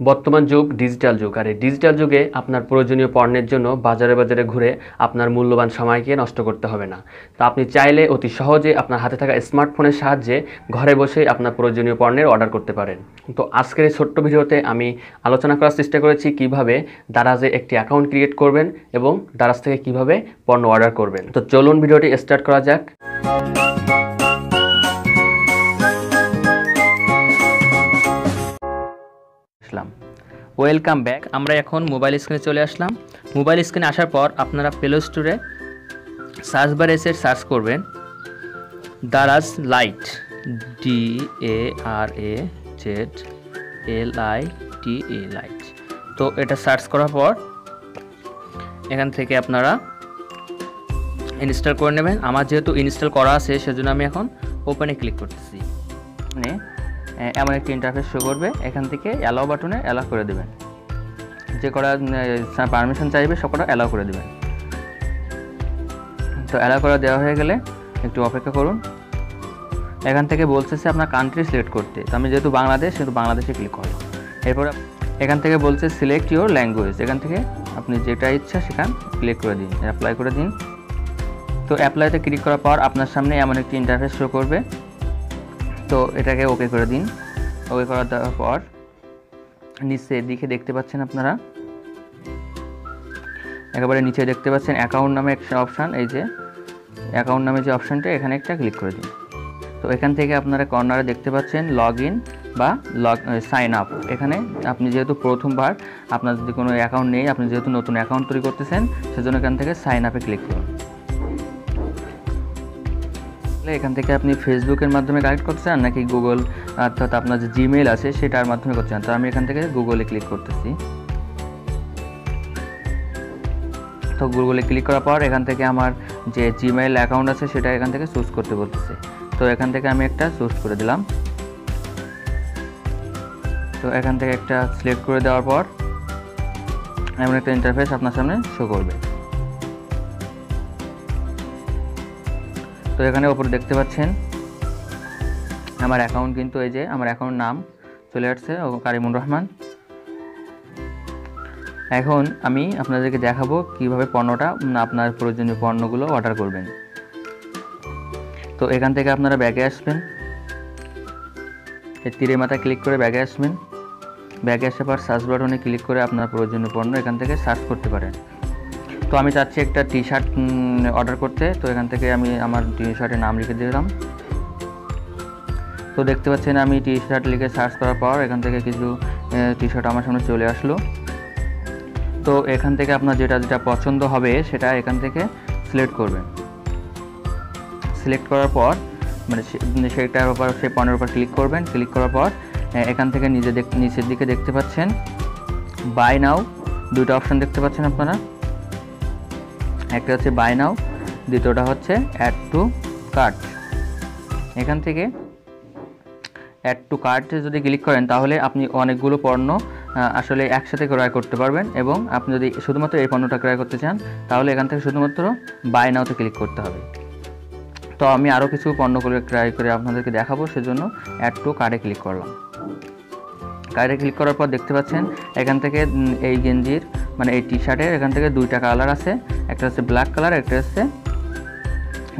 বর্তমান যুগ ডিজিটাল যুগ, আর এই ডিজিটাল যুগে আপনার প্রয়োজনীয় পণ্যের জন্য বাজারে বাজারে ঘুরে আপনার মূল্যবান সময়কে নষ্ট করতে হবে না। তো আপনি চাইলে অতি সহজে আপনার হাতে থাকা স্মার্টফোনের সাহায্যে ঘরে বসেই আপনার প্রয়োজনীয় পণ্যের অর্ডার করতে পারেন। তো আজকের এই ছোট্ট ভিডিওতে আমি আলোচনা করার চেষ্টা করেছি কিভাবে দারাজে একটি অ্যাকাউন্ট ক্রিয়েট করবেন এবং দারাজ থেকে কিভাবে পণ্য অর্ডার করবেন। তো চলুন ভিডিওটি স্টার্ট করা যাক। Welcome back. আমরা এখন মোবাইল স্ক্রিনে চলে আসলাম। মোবাইল স্ক্রিনে আসার পর আপনারা প্লে স্টোরে সার্চ বারে এসে সার্চ করবেন দারাজ লাইট, DARAZLITE লাইট। তো এটা সার্চ করার পর এখান থেকে আপনারা ইনস্টল করে নেবেন। আমার যেহেতু ইনস্টল করা আছে সেজন্য আমি এখন ওপেনে ক্লিক করতেছি। মানে এমন একটি ইন্টারফেস শো করবে, এখান থেকে অ্যালাও বাটনে অ্যালাও করে দেবেন। যে করা পারমিশন চাইবে সবকটা অ্যালাও করে দেবেন। তো অ্যালাও করে দেওয়া হয়ে গেলে একটু অপেক্ষা করুন। এখান থেকে বলছে আপনার কান্ট্রি সিলেক্ট করতে, তো আমি যেহেতু বাংলাদেশ সেহেতু বাংলাদেশে ক্লিক করব। এরপর এখান থেকে বলছে সিলেক্ট ইউর ল্যাঙ্গুয়েজ, এখান থেকে আপনি যেটা ইচ্ছা সেখান ক্লিক করে দিন, অ্যাপ্লাই করে দিন। তো অ্যাপ্লাইতে ক্লিক করার পর আপনার সামনে এমন একটি ইন্টারফেস শো করবে। তো এটাকে ওকে করে দিন। ওকে করে দেওয়ার পর নিচে দিকে দেখতে পাচ্ছেন আপনারা, একেবারে নিচে দেখতে পাচ্ছেন অ্যাকাউন্ট নামে একটা অপশান। এই যে অ্যাকাউন্ট নামে যে অপশানটা, এখানে একটা ক্লিক করে দিন। তো এখান থেকে আপনারা কর্নারে দেখতে পাচ্ছেন লগ ইন বা সাইন আপ। এখানে আপনি যেহেতু প্রথমবার, আপনার যদি কোনো অ্যাকাউন্ট নেই, আপনি যেহেতু নতুন অ্যাকাউন্ট তৈরি করতেছেন, সেজন্য এখান থেকে সাইন আপে ক্লিক করুন। এখান থেকে আপনি ফেসবুকের মাধ্যমে কানেক্ট করতে চান নাকি গুগল, অর্থাৎ আপনার যে জিমেইল আছে সেটার মাধ্যমে করতে চান। তো আমি এখান থেকে গুগলে ক্লিক করতেছি। তো গুগলে ক্লিক করার পর এখান থেকে আমার যে জিমেইল অ্যাকাউন্ট আছে সেটা এখান থেকে চুজ করতে বলতেছে। তো এখান থেকে আমি একটা চুজ করে দিলাম। তো এখান থেকে একটা সিলেক্ট করে দেওয়ার পর এমন একটা ইন্টারফেস আপনার সামনে শো করবে। তো এখানে উপরে দেখতে পাচ্ছেন আমার অ্যাকাউন্ট, কিন্তু এই যে আমার অ্যাকাউন্ট নাম চলে আসছে কারিমুর রহমান। এখন আমি আপনাদেরকে দেখাবো কিভাবে পণ্যটা, আপনার প্রয়োজনীয় পণ্যগুলো অর্ডার করবেন। তো এখান থেকে আপনারা ব্যাগে আসবেন, এই তীরের মাথায় ক্লিক করে ব্যাগে আসবেন। ব্যাগে আসার পর সার্চ বাটনে ক্লিক করে আপনার প্রয়োজনীয় পণ্য এখান থেকে সার্চ করতে পারেন। তো আমি চাচ্ছি একটা টি শার্ট অর্ডার করতে। তো এখান থেকে আমি আমার টি শার্টের নাম লিখে দিলাম। তো দেখতে পাচ্ছেন আমি টি শার্ট লিখে সার্চ করার পর এখান থেকে কিছু টি শার্ট আমার সামনে চলে আসলো। তো এখান থেকে আপনার যেটা যেটা পছন্দ হবে সেটা এখান থেকে সিলেক্ট করবেন। সিলেক্ট করার পর মানে সেটার উপর, সেই পণ্যের উপর ক্লিক করবেন। ক্লিক করার পর এখান থেকে নিচের দিকে দেখতে পাচ্ছেন বাই নাও, দুইটা অপশান দেখতে পাচ্ছেন আপনারা। একটা হচ্ছে বাই নাও, দ্বিতীয়টা হচ্ছে অ্যাড টু কার্ট। এখান থেকে অ্যাড টু কার্টে যদি ক্লিক করেন তাহলে আপনি অনেকগুলো পণ্য আসলে একসাথে ক্রয় করতে পারবেন, এবং আপনি যদি শুধুমাত্র এই পণ্যটা ক্রয় করতে চান তাহলে এখান থেকে শুধুমাত্র বাই নাওতে ক্লিক করতে হবে। তো আমি আরও কিছু পণ্যগুলো ক্রয় করে আপনাদেরকে দেখাবো, সেজন্য অ্যাড টু কার্টে ক্লিক করলাম। কার্টে ক্লিক করার পর দেখতে পাচ্ছেন এখান থেকে এই গেঞ্জির মানে এই টি শার্টের এখান থেকে দুইটা কালার আছে, একটা হচ্ছে ব্ল্যাক কালার, একটা হচ্ছে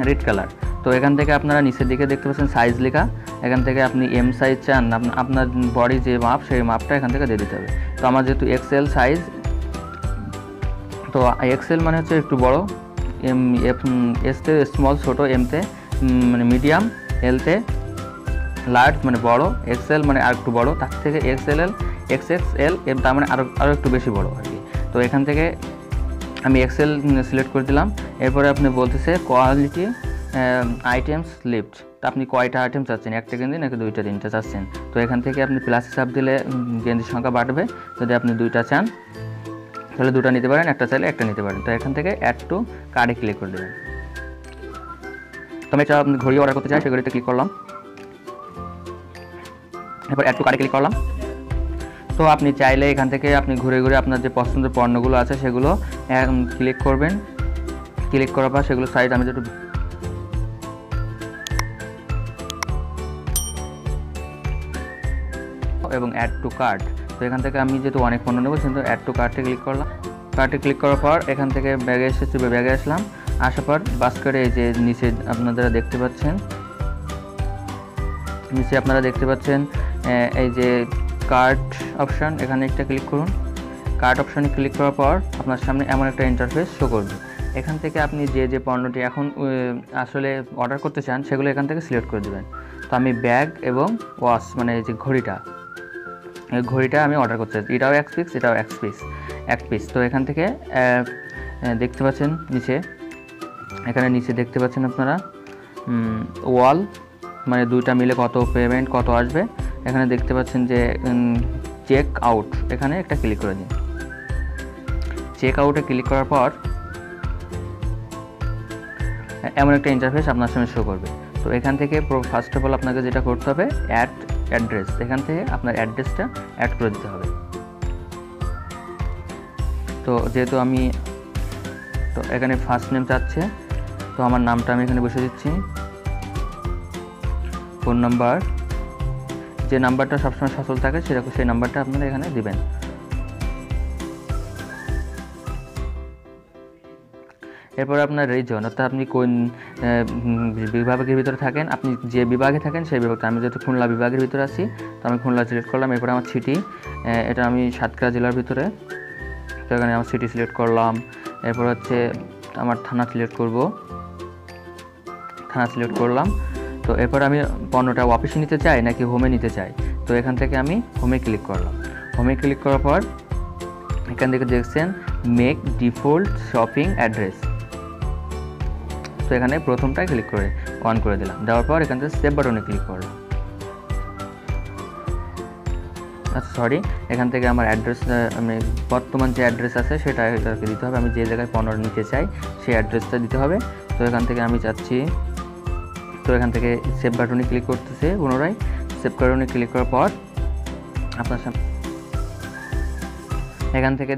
রেড কালার। তো এখান থেকে আপনারা নিচের দিকে দেখতে পাচ্ছেন সাইজ লেখা। এখান থেকে আপনি এম সাইজ চান, আপনার বডি যে মাপ সেই মাপটা এখান থেকে দিয়ে দিতে হবে। তো আমার যেহেতু এক্সেল সাইজ, তো এক্সেল মানে হচ্ছে একটু বড়, এসতে স্মল ছোটো, এমতে মানে মিডিয়াম, এলতে লার্জ মানে বড়, এক্সেল মানে আর একটু বড়, তার থেকে এক্সএক্সএল এম তার মানে আরও একটু বেশি বড় আর কি। তো এখান থেকে আমি এক্সেল সিলেক্ট করে দিলাম। এরপরে আপনি বলতেছে কোয়ালিটি আইটেমস লিফট, তো আপনি কয়টা আইটেম চাচ্ছেন, একটা গেঞ্জি নাকি দুইটা তিনটা চাচ্ছেন। তো এখান থেকে আপনি প্লাসে চাপ দিলে গেঞ্জির সংখ্যা বাড়বে। যদি আপনি দুইটা চান তাহলে দুটো নিতে পারেন, একটা চাইলে একটা নিতে পারেন। তো এখান থেকে অ্যাড টু কার্ডে ক্লিক করে দেবেন। তো আমি একটা ঘড়ি অর্ডার করতে চাই, সেই ঘড়িতে ক্লিক করলাম। এরপর অ্যাড টু কার্ডে ক্লিক করলাম। তো আপনি চাইলে এখান থেকে আপনি ঘুরে ঘুরে আপনার যে পছন্দের পণ্যগুলো আছে সেগুলো ক্লিক করবেন। ক্লিক করার পর সেগুলো সাইজ আমি যেটু এবং অ্যাড টু কার্ট, তো এখান থেকে আমি যেহেতু অনেক পণ্য নেবো কিন্তু অ্যাড টু কার্টে ক্লিক করলাম। কার্টে ক্লিক করার পর এখান থেকে ব্যাগে এসেছি, ব্যাগে আসলাম। আসার পর বাস্কেটে এই যে নিচে আপনারা দেখতে পাচ্ছেন, এই যে কার্ট অপশান, এখানে একটা ক্লিক করুন। কার্ট অপশানে ক্লিক করার পর আপনার সামনে এমন একটা ইন্টারফেস শো করবে। এখান থেকে আপনি যে পণ্যটি এখন আসলে অর্ডার করতে চান সেগুলো এখান থেকে সিলেক্ট করে দেবেন। তো আমি ব্যাগ এবং ওয়াচ মানে এই যে ঘড়িটা আমি অর্ডার করতে চাই। এটাও এটাও এক পিস। তো এখান থেকে দেখতে পাচ্ছেন এখানে নিচে দেখতে পাচ্ছেন আপনারা ওয়াল মানে দুইটা মিলে পেমেন্ট কত আসবে। এখানে দেখতে পাচ্ছেন যে চেক আউট, এখানে একটা ক্লিক করে দিন। চেক আউটে ক্লিক করার পর এমন একটা ইন্টারফেস আপনার সামনে শো করবে। তো এখান থেকে ফার্স্ট অফ অল আপনাকে যেটা করতে হবে অ্যাড অ্যাড্রেস, এখান থেকে আপনার অ্যাড্রেসটা অ্যাড করে দিতে হবে। তো যেহেতু তো এখানে ফার্স্ট নেম চাচ্ছে, তো আমার নামটা আমি এখানে বসে দিচ্ছি। ফোন নাম্বার, যে নাম্বারটা সবসময় সচল থাকে সেরকম সেই নাম্বারটা আপনারা এখানে দিবেন। এরপর আপনার রিজন, অর্থাৎ আপনি কোন বিভাগের ভিতরে থাকেন, আপনি যে বিভাগে থাকেন সেই বিভাগটা। আমি যেহেতু খুলনা বিভাগের ভিতরে আছি তো আমি খুলনা সিলেক্ট করলাম। এরপরে আমার সিটি, এটা আমি সাতক্ষীরা জেলার ভিতরে, তো এখানে আমার সিটি সিলেক্ট করলাম। এরপর হচ্ছে আমার থানা সিলেক্ট করলাম। তো এরপর আমি পণ্যটা অফিসে নিতে চাই নাকি হোমে নিতে চাই, তো এখান থেকে আমি হোমে ক্লিক করলাম। হোমে ক্লিক করার পর এখান থেকে দেখছেন মেক ডিফল্ট শপিং অ্যাড্রেস, তো এখানে প্রথমটায় ক্লিক করে অন করে দিলাম। দেওয়ার পর এখান থেকে সেভ বাটনে ক্লিক করলাম। এখান থেকে আমার অ্যাড্রেস, আমি বর্তমান যে অ্যাড্রেস আছে সেটা দিতে হবে। আমি যে জায়গায় পণ্য নিতে চাই সেই অ্যাড্রেসটা দিতে হবে। তো এখান থেকে আমি চাচ্ছি, তো এখান থেকে সেভ বাটনে ক্লিক করতেছে। পুনরায় সেভ বাটনে ক্লিক করার পর আপনার সামনে এখান থেকে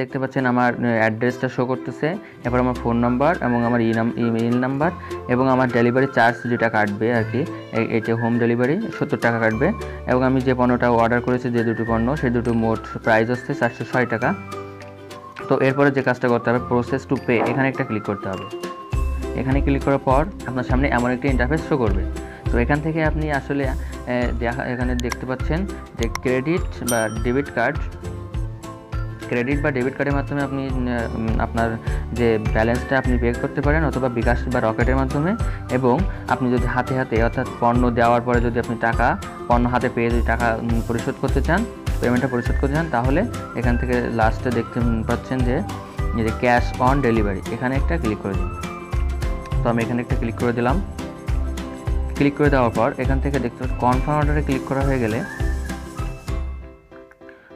দেখতে পাচ্ছেন আমার অ্যাড্রেসটা শো করতেছে। এরপর আমার ফোন নাম্বার এবং আমার ইমেইল নাম্বার এবং আমার ডেলিভারি চার্জ যেটা কাটবে আর কি, এইটা হোম ডেলিভারি 70 টাকা কাটবে। এবং আমি যে পণ্যটা অর্ডার করেছি, যে দুটো পণ্য, সেই দুটো মোট প্রাইস হচ্ছে 406 টাকা। তো এরপরে যে কাজটা করতে হবে প্রসেস টু পে, এখানে একটা ক্লিক করতে হবে। এখানে ক্লিক করার পর আপনার সামনে এমন একটা ইন্টারফেস শো করবে। তো এখান থেকে আপনি আসলে এখানে দেখতে পাচ্ছেন যে ক্রেডিট বা ডেবিট কার্ডের মাধ্যমে আপনি আপনার যে ব্যালেন্সটা আপনি পে করতে পারেন, অথবা বিকাশ বা রকেটের মাধ্যমে। এবং আপনি যদি হাতে অর্থাৎ পণ্য দেওয়ার পরে যদি আপনি পণ্য হাতে পেয়ে যদি টাকা পেমেন্টটা পরিশোধ করতে চান, তাহলে এখান থেকে লাস্টে দেখতে পাচ্ছেন যে ক্যাশ অন ডেলিভারি, এখানে একটা ক্লিক করে দিন। তো আমি এখানে একটা ক্লিক করে দিলাম। ক্লিক করে দেওয়ার পর এখান থেকে দেখতে পাচ্ছি কনফার্ম অর্ডারে ক্লিক করা হয়ে গেলে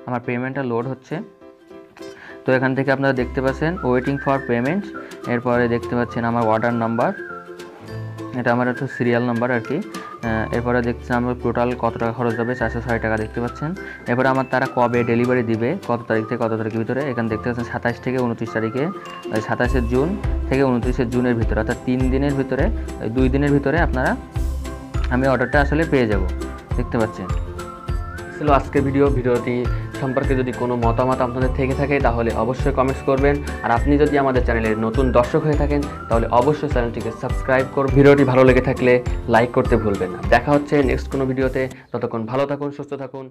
আমার পেমেন্টটা লোড হচ্ছে। তো এখান থেকে আপনারা দেখতে পাচ্ছেন ওয়েটিং ফর পেমেন্ট। এরপরে দেখতে পাচ্ছেন আমার অর্ডার নাম্বার, এটা আমার একটু সিরিয়াল নাম্বার আর কি। এরপরে দেখছেন আমার টোটাল কত টাকা খরচ হবে, 406 টাকা দেখতে পাচ্ছেন। এরপরে আমার তারা কবে ডেলিভারি দিবে, কত তারিখ থেকে কত তারিখের ভিতরে, এখানে দেখতে পাচ্ছেন 27 থেকে 29 তারিখে, 27শে জুন থেকে 29শে জুনের ভিতরে, অর্থাৎ 3 দিনের ভিতরে, 2 দিনের ভিতরে আমি অর্ডারটা আসলে পেয়ে যাব, দেখতে পাচ্ছেন। ছিল আজকের ভিডিওটি সম্পর্কে যদি কোনো মতামত আপনাদের থেকে থাকে তাহলে অবশ্যই কমেন্টস করবেন। আর আপনি যদি আমাদের চ্যানেলের নতুন দর্শক হয়ে থাকেন তাহলে অবশ্যই চ্যানেলটিকে সাবস্ক্রাইব করুন। ভিডিওটি ভালো লেগে থাকলে লাইক করতে ভুলবেন না। দেখা হচ্ছে নেক্সট কোনো ভিডিওতে, ততক্ষণ ভালো থাকুন, সুস্থ থাকুন।